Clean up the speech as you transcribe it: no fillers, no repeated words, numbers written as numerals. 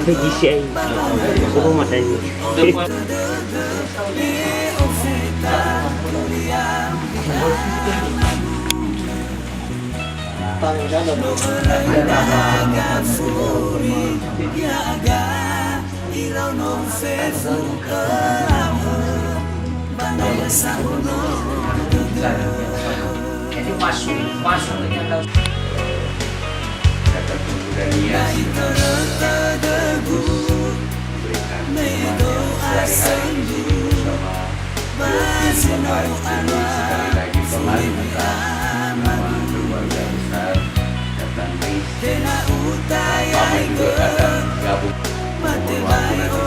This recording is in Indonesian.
sampai GCI suruh mas ini. Jadi masuk ini adalah kata budaya berikan sehari-hari bersama sekali lagi kembali nama keluarga besar Kapten Ris Mama juga akan gabung umur waktu